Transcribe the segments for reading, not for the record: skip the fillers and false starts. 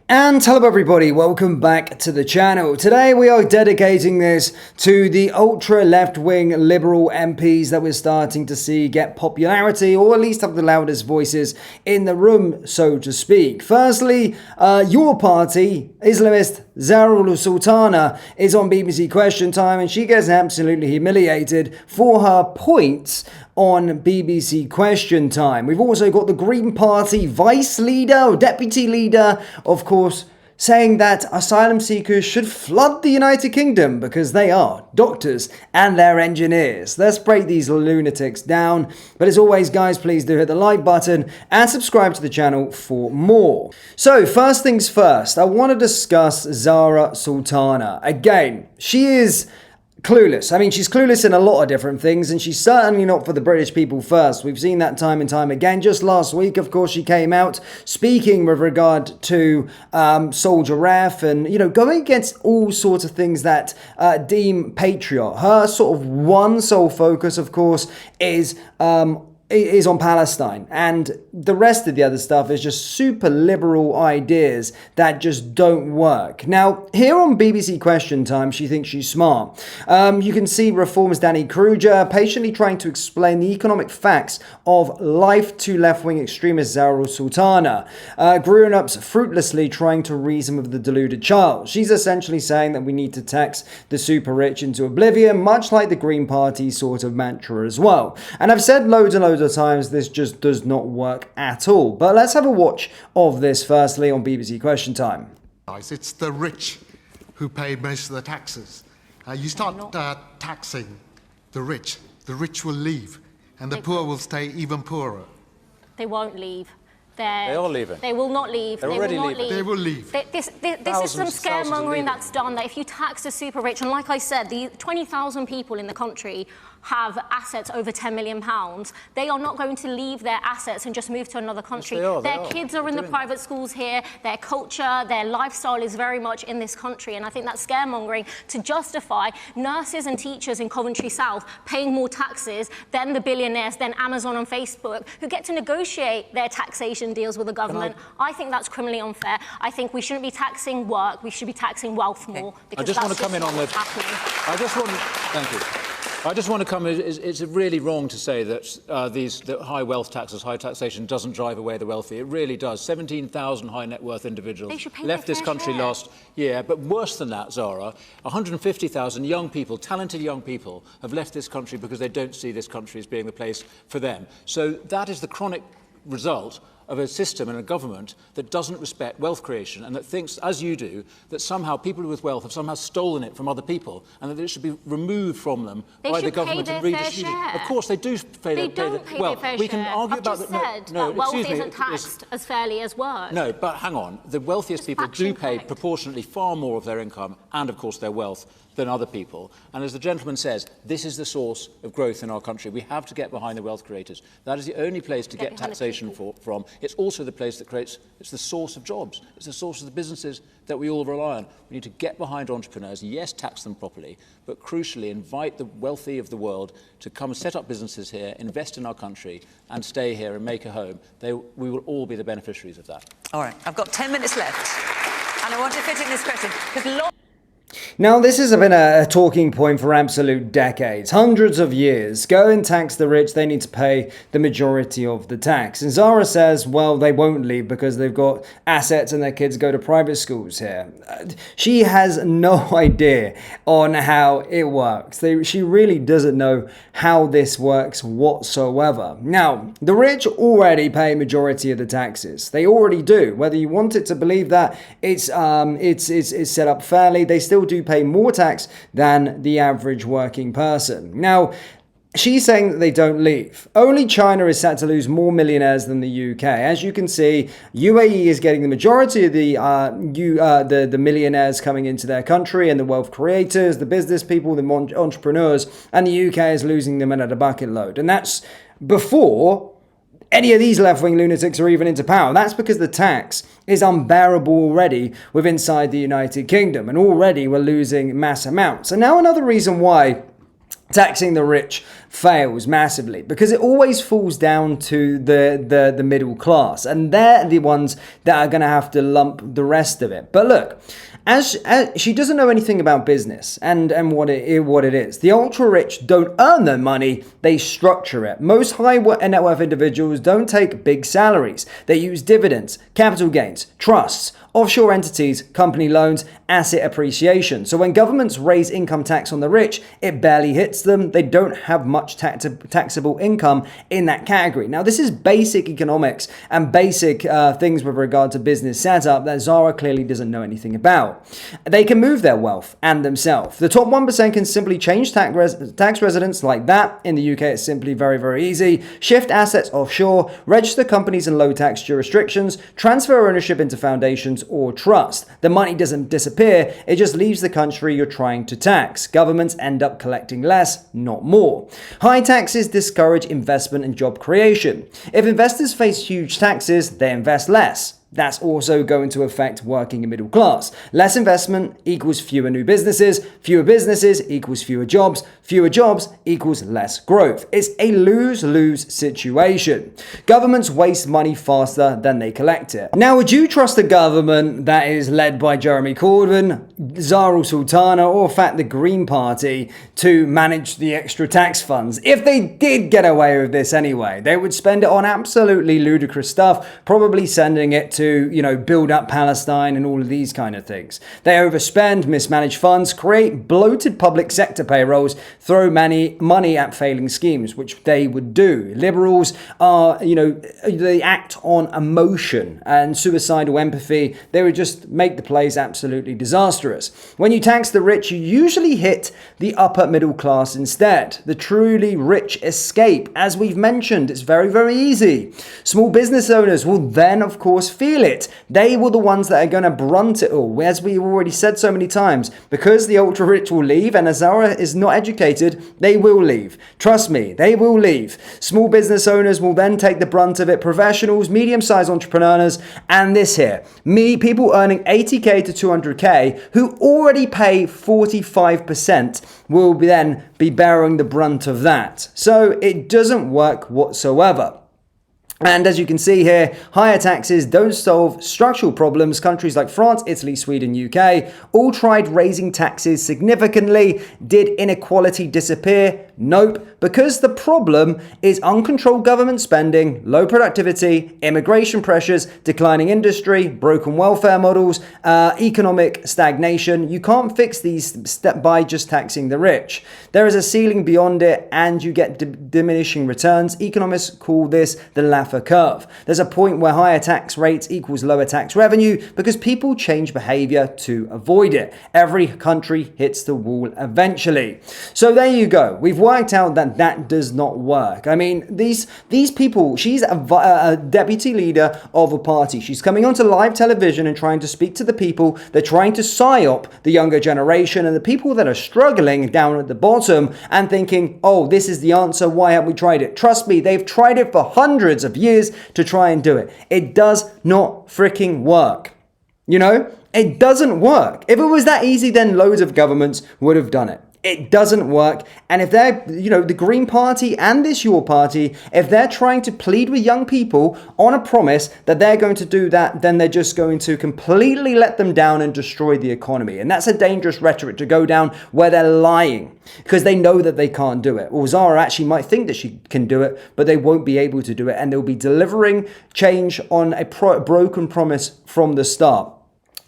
And hello everybody, welcome back to the channel. Today we are dedicating this to the ultra left-wing liberal MPs that we're starting to see get popularity, or at least have the loudest voices in the room, so to speak. Firstly, your party, Islamist Zara Sultana, is on BBC Question Time and she gets absolutely humiliated for her points on BBC Question Time. We've also got the Green Party Vice Leader, or Deputy Leader, of course, saying that asylum seekers should flood the United Kingdom because they are doctors and they're engineers. Let's break these lunatics down. But as always, guys, please do hit the like button and subscribe to the channel for more. So first things first, I want to discuss Zara Sultana. Again, she is clueless. I mean, she's clueless in a lot of different things, and she's certainly not for the British people first. We've seen that time and time again. Just last week, of course, she came out speaking with regard to Soldier Ref and, you know, going against all sorts of things that deem patriot. Her sort of one sole focus, of course, is on Palestine, and the rest of the other stuff is just super liberal ideas that just don't work. Now, here on BBC Question Time, she thinks she's smart. You can see Reform's Danny Kruger patiently trying to explain the economic facts of life to left-wing extremist Zara Sultana. Grown-ups fruitlessly trying to reason with the deluded child. She's essentially saying that we need to tax the super rich into oblivion, much like the Green Party sort of mantra as well. And I've said loads and loads of times this just does not work at all. But let's have a watch of this firstly on BBC Question Time. It's the rich who pay most of the taxes. You start taxing the rich will leave, and the poor will stay even poorer. They won't leave. They are leaving. They will not leave. They're already leaving. They will leave. This is some scaremongering that's done. That if you tax the super rich, and like I said, the 20,000 people in the country have assets over £10 million, they are not going to leave their assets and just move to another country. Yes, their kids are in the private schools here, their culture, their lifestyle is very much in this country, and I think that's scaremongering to justify nurses and teachers in Coventry South paying more taxes than the billionaires, than Amazon and Facebook, who get to negotiate their taxation deals with the government. I think that's criminally unfair. I think we shouldn't be taxing work, we should be taxing wealth more, because I just want to come in on the. Thank you. I just want to come in. It's really wrong to say that that high wealth taxes, high taxation doesn't drive away the wealthy. It really does. 17,000 high net worth individuals left this country last year. But worse than that, Zara, 150,000 young people, talented young people, have left this country because they don't see this country as being the place for them. So that is the chronic result of a system and a government that doesn't respect wealth creation and that thinks, as you do, that somehow people with wealth have somehow stolen it from other people and that it should be removed from them by the government and redistributed. Of course, they do pay their fair share. We can argue about that. No, wealth isn't taxed as fairly as work. No, but hang on. The wealthiest people do pay proportionately far more of their income and, of course, their wealth than other people. And as the gentleman says, this is the source of growth in our country. We have to get behind the wealth creators. That is the only place to get taxation from. It's also the place that creates, it's the source of jobs. It's the source of the businesses that we all rely on. We need to get behind entrepreneurs, yes, tax them properly, but crucially invite the wealthy of the world to come and set up businesses here, invest in our country, and stay here and make a home. We will all be the beneficiaries of that. All right, I've got 10 minutes left, and I want to fit in this question, because now, this has been a talking point for absolute decades, hundreds of years. Go and tax the rich, they need to pay the majority of the tax. And Zara says, well, they won't leave because they've got assets and their kids go to private schools here. She has no idea on how it works. She really doesn't know how this works whatsoever. Now, the rich already pay majority of the taxes. They already do. Whether you want it to believe that it's set up fairly, they still do pay more tax than the average working person. Now, she's saying that they don't leave. Only China is set to lose more millionaires than the UK. As you can see, UAE is getting the majority of the millionaires coming into their country and the wealth creators, the business people, the entrepreneurs, and the UK is losing them at a bucket load. And that's before any of these left-wing lunatics are even into power. That's because the tax is unbearable already within inside the United Kingdom, and already we're losing mass amounts. And now another reason why taxing the rich fails massively because it always falls down to the middle class, and they're the ones that are going to have to lump the rest of it. But look, as she doesn't know anything about business and what it is. The ultra rich don't earn their money, they structure it. Most high net worth individuals don't take big salaries. They use dividends, capital gains, trusts, offshore entities, company loans, asset appreciation. So when governments raise income tax on the rich, it barely hits them. They don't have much taxable income in that category. Now, this is basic economics and basic things with regard to business setup that Zara clearly doesn't know anything about. They can move their wealth and themselves. The top 1% can simply change tax residence like that. In the UK, it's simply very, very easy. Shift assets offshore, register companies in low tax jurisdictions, transfer ownership into foundations or trust. The money doesn't disappear, it just leaves the country you're trying to tax. Governments end up collecting less, not more. High taxes discourage investment and job creation. If investors face huge taxes, they invest less. That's also going to affect working and middle class. Less investment equals fewer new businesses equals fewer jobs equals less growth. It's a lose-lose situation. Governments waste money faster than they collect it. Now, would you trust a government that is led by Jeremy Corbyn, Zara, Sultana, or in fact the Green Party to manage the extra tax funds? If they did get away with this anyway, they would spend it on absolutely ludicrous stuff, probably sending it to, build up Palestine and all of these kind of things. They overspend, mismanage funds, create bloated public sector payrolls, throw money at failing schemes, which they would do. Liberals are, they act on emotion and suicidal empathy. They would just make the place absolutely disastrous. When you tax the rich, you usually hit the upper middle class instead. The truly rich escape. As we've mentioned, it's very, very easy. Small business owners will then, of course, feel it. They were the ones that are going to brunt it all. As we've already said so many times, because the ultra rich will leave and as Zara is not educated, they will leave. Trust me, they will leave. Small business owners will then take the brunt of it. Professionals, medium-sized entrepreneurs, and this here, people earning 80k to 200k who already pay 45% will then be bearing the brunt of that. So it doesn't work whatsoever. And as you can see here, higher taxes don't solve structural problems. Countries like France, Italy, Sweden, UK all tried raising taxes significantly. Did inequality disappear? Nope, because the problem is uncontrolled government spending, low productivity, immigration pressures, declining industry, broken welfare models, economic stagnation. You can't fix these by just taxing the rich. There is a ceiling beyond it and you get diminishing returns. Economists call this the Laffer curve. There's a point where higher tax rates equals lower tax revenue because people change behavior to avoid it. Every country hits the wall eventually. So there you go. We've worked out that does not work. I mean, these people, she's a deputy leader of a party. She's coming onto live television and trying to speak to the people. They're trying to psyop the younger generation and the people that are struggling down at the bottom and thinking, oh, this is the answer. Why haven't we tried it? Trust me, they've tried it for hundreds of years to try and do it. It does not freaking work. It doesn't work. If it was that easy, then loads of governments would have done it. It doesn't work. And if they're, the Green Party and this Your Party, if they're trying to plead with young people on a promise that they're going to do that, then they're just going to completely let them down and destroy the economy. And that's a dangerous rhetoric to go down where they're lying because they know that they can't do it. Or Zara actually might think that she can do it, but they won't be able to do it. And they'll be delivering change on a broken promise from the start.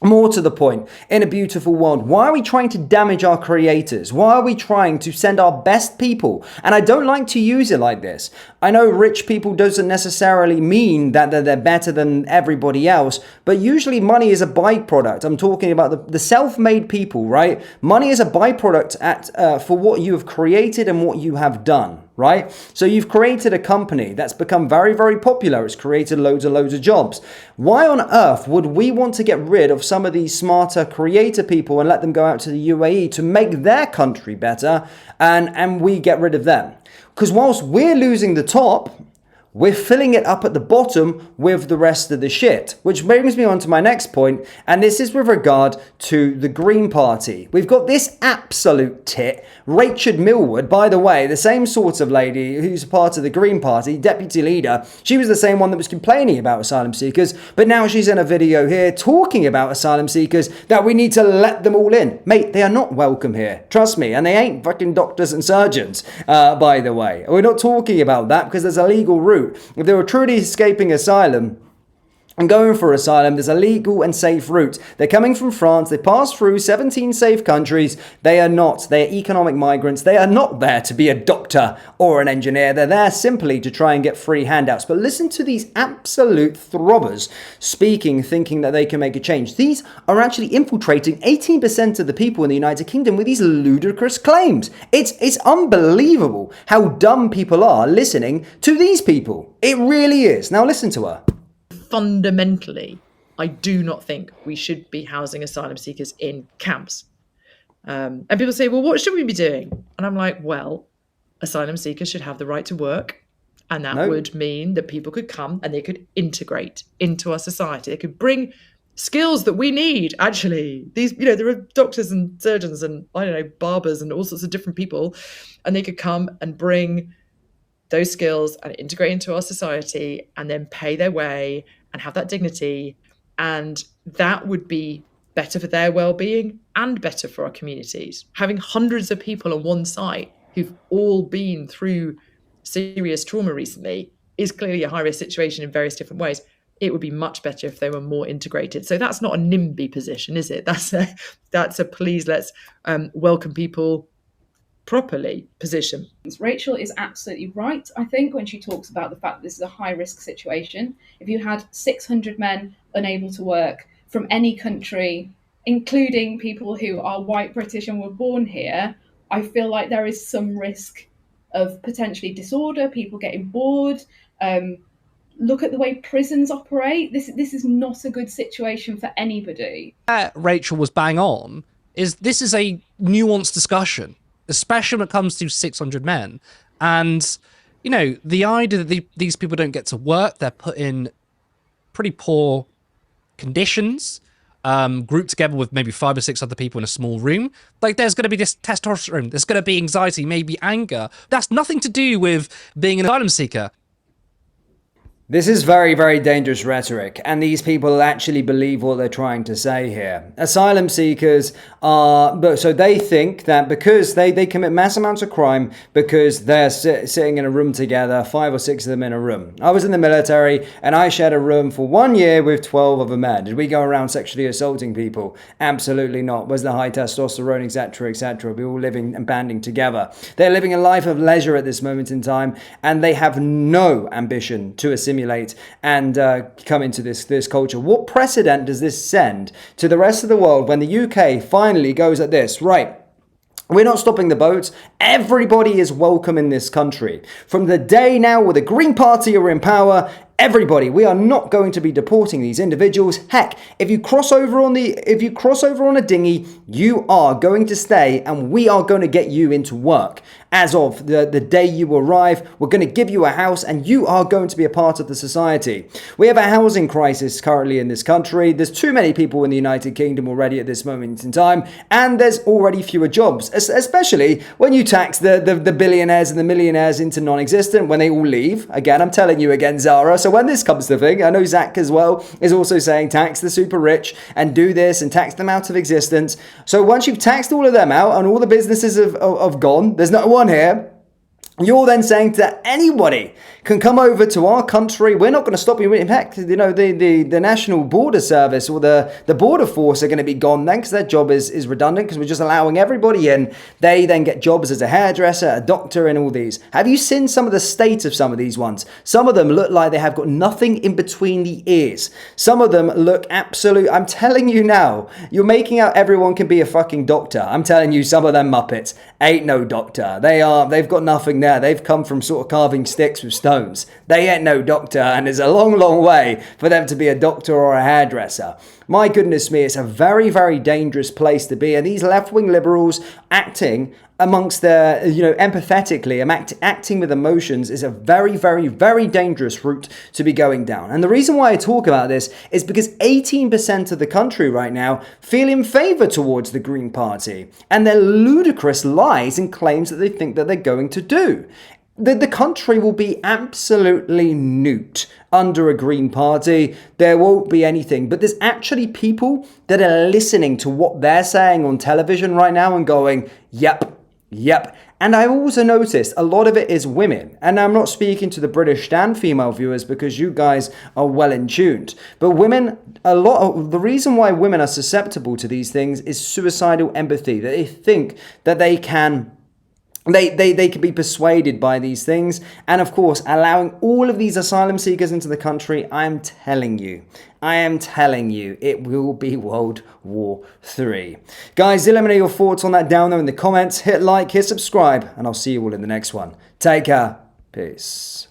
More to the point, in a beautiful world, why are we trying to damage our creators? Why are we trying to send our best people? And I don't like to use it like this. I know rich people doesn't necessarily mean that they're better than everybody else, but usually money is a byproduct. I'm talking about the self-made people, right? Money is a byproduct for what you have created and what you have done. Right? So you've created a company that's become very, very popular. It's created loads and loads of jobs. Why on earth would we want to get rid of some of these smarter creator people and let them go out to the UAE to make their country better and we get rid of them? Because whilst we're losing the top, we're filling it up at the bottom with the rest of the shit. Which brings me on to my next point, and this is with regard to the Green Party. We've got this absolute tit, Rachel Millward, by the way, the same sort of lady who's part of the Green Party, deputy leader. She was the same one that was complaining about asylum seekers, but now she's in a video here talking about asylum seekers, that we need to let them all in. Mate, they are not welcome here. Trust me. And they ain't fucking doctors and surgeons, by the way. We're not talking about that because there's a legal route. If they were truly escaping asylum and going for asylum, there's a legal and safe route. They're coming from France. They pass through 17 safe countries. They are not. They're economic migrants. They are not there to be a doctor or an engineer. They're there simply to try and get free handouts. But listen to these absolute throbbers speaking, thinking that they can make a change. These are actually infiltrating 18% of the people in the United Kingdom with these ludicrous claims. It's unbelievable how dumb people are listening to these people. It really is. Now listen to her. Fundamentally, I do not think we should be housing asylum seekers in camps. And people say, well, what should we be doing? And I'm like, well, asylum seekers should have the right to work. And that would mean that people could come and they could integrate into our society. They could bring skills that we need, actually. These, there are doctors and surgeons and, barbers and all sorts of different people. And they could come and bring those skills and integrate into our society and then pay their way and have that dignity. And that would be better for their well-being and better for our communities. Having hundreds of people on one site who've all been through serious trauma recently is clearly a high-risk situation in various different ways. It would be much better if they were more integrated. So that's not a NIMBY position, is it? That's a please, let's welcome people properly position. Rachel is absolutely right, I think, when she talks about the fact that this is a high-risk situation. If you had 600 men unable to work from any country, including people who are white British and were born here, I feel like there is some risk of potentially disorder, people getting bored. Look at the way prisons operate. This is not a good situation for anybody. Rachel was bang on. This is a nuanced discussion, especially when it comes to 600 men. And, the idea that these people don't get to work, they're put in pretty poor conditions, grouped together with maybe 5 or 6 other people in a small room. Like, there's going to be this testosterone, there's going to be anxiety, maybe anger. That's nothing to do with being an asylum seeker. This is very, very dangerous rhetoric, and these people actually believe what they're trying to say here. Asylum seekers so they think that because they commit mass amounts of crime because they're sitting in a room together, 5 or 6 of them in a room. I was in the military, and I shared a room for 1 year with 12 other men. Did we go around sexually assaulting people? Absolutely not. Was the high testosterone, etc., etc.? We all living and banding together. They're living a life of leisure at this moment in time, and they have no ambition to assimilate and come into this culture. What precedent does this send to the rest of the world when the UK finally goes at this? Right. We're not stopping the boats. Everybody is welcome in this country. From the day now where the Green Party are in power, everybody, we are not going to be deporting these individuals. Heck, if you cross over on a dinghy, you are going to stay, and we are going to get you into work. As of the day you arrive, we're going to give you a house, and you are going to be a part of the society. We have a housing crisis currently in this country. There's too many people in the United Kingdom already at this moment in time, and there's already fewer jobs, especially when you tax the billionaires and the millionaires into non-existent when they all leave. Again, I'm telling you again, Zara. So when this comes to thing, I know Zach as well is also saying tax the super rich and do this and tax them out of existence. So once you've taxed all of them out and all the businesses have gone, there's no one here. You're then saying that anybody can come over to our country. We're not going to stop you. In fact, the National Border Service or the Border Force are going to be gone then because their job is redundant because we're just allowing everybody in. They then get jobs as a hairdresser, a doctor, and all these. Have you seen some of the state of some of these ones? Some of them look like they have got nothing in between the ears. Some of them look absolute. I'm telling you now, you're making out everyone can be a fucking doctor. I'm telling you, some of them Muppets ain't no doctor. They've got nothing there. They've come from sort of carving sticks with stones. They ain't no doctor, and there's a long, long way for them to be a doctor or a hairdresser. My goodness me, it's a very, very dangerous place to be. And these left-wing liberals acting amongst their, empathetically, acting with emotions is a very, very, very dangerous route to be going down. And the reason why I talk about this is because 18% of the country right now feel in favor towards the Green Party, and their ludicrous lies and claims that they think that they're going to do. The country will be absolutely nuked under a Green Party. There won't be anything. But there's actually people that are listening to what they're saying on television right now and going, yep. And I've also noticed a lot of it is women. And I'm not speaking to the British Stand female viewers because you guys are well in tuned. But women, the reason why women are susceptible to these things is suicidal empathy. That they think that they can... They can be persuaded by these things. And of course, allowing all of these asylum seekers into the country, I am telling you, it will be World War III. Guys, do let me know your thoughts on that down there in the comments. Hit like, hit subscribe, and I'll see you all in the next one. Take care. Peace.